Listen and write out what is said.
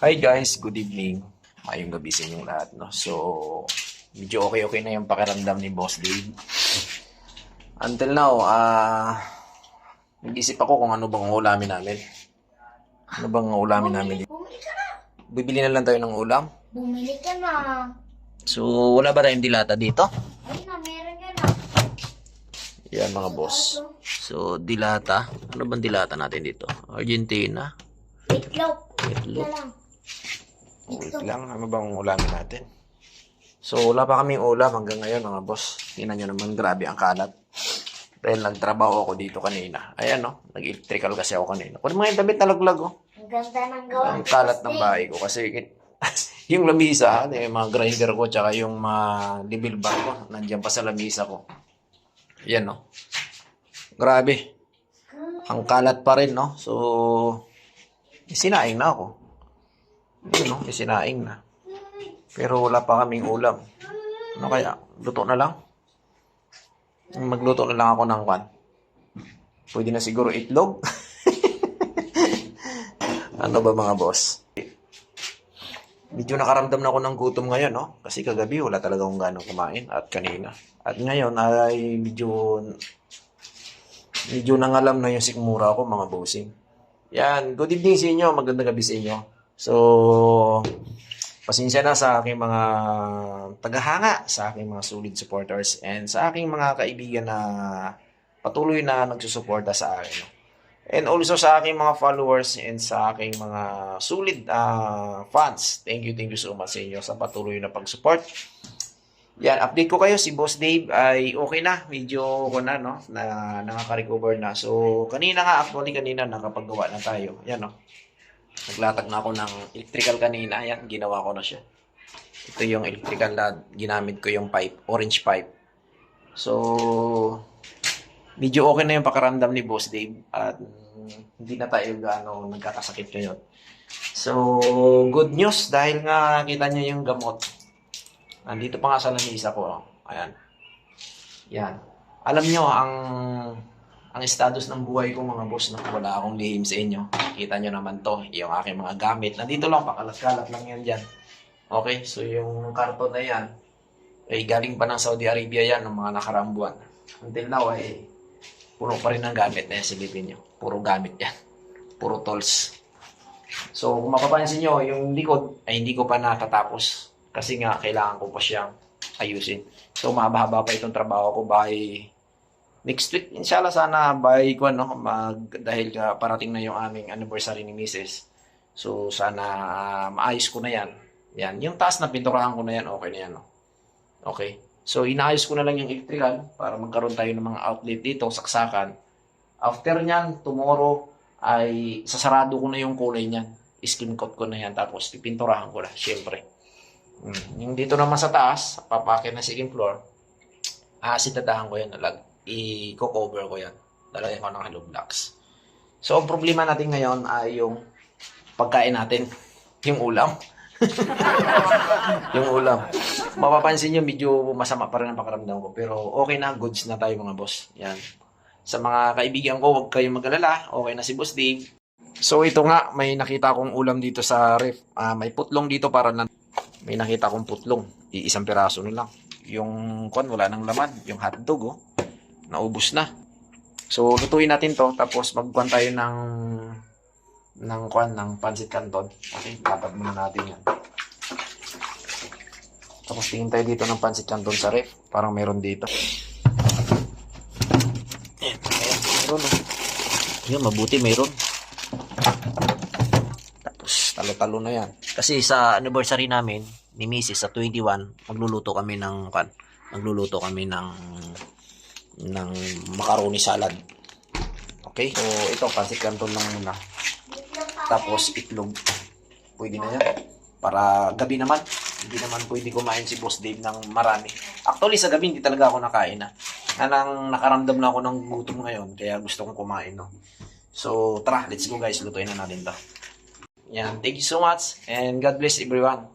Hi guys, good evening. Mayong gabi sa inyong lahat, no? So, medyo okay na yung pakiramdam ni Boss Dave. Until now, nag-isip ako kung ano bang ulamin namin. Ano bang ulamin namin dito? Bumili ka na. Bibili na lang tayo ng ulam. Bumili ka na. So, wala ba tayong dilata dito? Ayun na, meron ka na. Yan mga boss. So, dilata. Ano bang dilata natin dito? Argentina. Itlog. Itlog. Na lang. Wait lang, ano bang ulamin natin? So, wala pa kaming ulam hanggang ngayon mga boss. Tingnan nyo naman, grabe ang kalat. Dahil nagtrabaho ako dito kanina. Ayan, no? Nag-electrical kasi ako kanina. Kung mga yung damit na laglag, oh. Ang ganda ng gawa. Ang kalat ng bahay ko. Kasi yung lamisa, yung mga grinder ko, tsaka yung mga libil bar ko, nandiyan pa sa lamisa ko. Ayan, no? Grabe. Ang kalat pa rin, no? So, isinaing na ako. Yun, no? Isinaing na. Pero wala pa kaming ulam. Ano kaya? Luto na lang? Magluto na lang ako ng kwan. Pwede na siguro itlog. Ano ba mga boss? Medyo nakaramdam na ako ng gutom ngayon, no? Kasi kagabi wala talaga akong ganong kumain at kanina. At ngayon ay medyo nangalam na yung sikmura ko mga bossing. Yan, good evening sa inyo, magandang gabi sa inyo. So, pasensya na sa aking mga tagahanga, sa aking mga solid supporters, and sa aking mga kaibigan na patuloy na nagsusuporta sa akin. And also sa aking mga followers and sa aking mga solid fans. Thank you so much sa inyo sa patuloy na pag-support. Yan, update ko kayo, si Boss Dave ay okay na, medyo ko na, no, na nakaka-recover na. So, kanina nakapaggawa na tayo. Yan, no. Naglatag na ako ng electrical kanina. Ayan, ginawa ko na siya. Ito yung electrical na ginamit ko yung pipe, orange pipe. So, medyo okay na yung pakaramdam ni Boss Dave at hindi na tayo nagkakasakit ngayon. So, good news dahil nga kita nyo yung gamot. Nandito pa nga sa lamisa ko. Oh. Ayan. Yan. Alam nyo, ang status ng buhay ko mga boss, na wala akong lihim sa inyo. Kita nyo naman to, yung aking mga gamit. Nandito lang, pakalat-kalat lang yan dyan. Okay, so yung karton na yan, ay galing pa ng Saudi Arabia yan ng mga nakaraang buwan. Until now, ay puro pa rin ang gamit na yan, silipin nyo. Puro gamit yan. Puro tools. So, kung mapapansin nyo, yung likod ay hindi ko pa natatapos. Kasi nga, kailangan ko pa siyang ayusin. So, mahaba-haba pa itong trabaho ko by next week, inshallah, sana by dahil parating na yung aming anniversary ni Mrs. So, sana maayos ko na yan. Yan. Yung taas na pinturahan ko na yan, okay na yan. No? Okay. So, inaayos ko na lang yung electrical para magkaroon tayo ng mga outlet dito, saksakan. After nyan, tomorrow, ay sasarado ko na yung kulay nyan. Skin coat ko na yan. Tapos, pipinturahan ko na, syempre. Yung dito naman sa taas, papakit na second floor, sitadahan ko yan. I-cover ko yan. Lalagyan ko ng hollow blocks. So, ang problema natin ngayon ay yung pagkain natin. Yung ulam. Yung ulam. Mapapansin nyo, medyo masama pa rin ang pakaramdam ko. Pero okay na, goods na tayo mga boss. Yan. Sa mga kaibigan ko, huwag kayong mag-alala. Okay na si Boss Dave. So, ito nga, may nakita akong ulam dito sa ref. May putlong dito para na... May nakita akong putlong. Isang piraso na lang. Yung wala nang laman. Yung hotdog, oh. Naubos na. So, lutuin natin to. Tapos, magkuhan tayo ng pancit canton. Okay, lapad muna natin yan. Tapos, tingin tayo dito ng pancit canton sa ref. Parang meron dito. Ayan, meron. Yan, mabuti meron. Tapos, talo-talo na yan. Kasi sa anniversary namin, ni Mrs. sa 21, magluluto kami ng macaroni salad. Okay? So, ito, pancit canton lang muna. Tapos, itlog. Pwede na yan. Para gabi naman. Hindi naman pwede kumain si Boss Dave ng marami. Actually, sa gabi, hindi talaga ako nakain na. Nakaramdam na ako ng gutom ngayon. Kaya gusto kong kumain, no? So, tara, let's go guys. Lutuin na natin to. Yan. Thank you so much. And God bless everyone.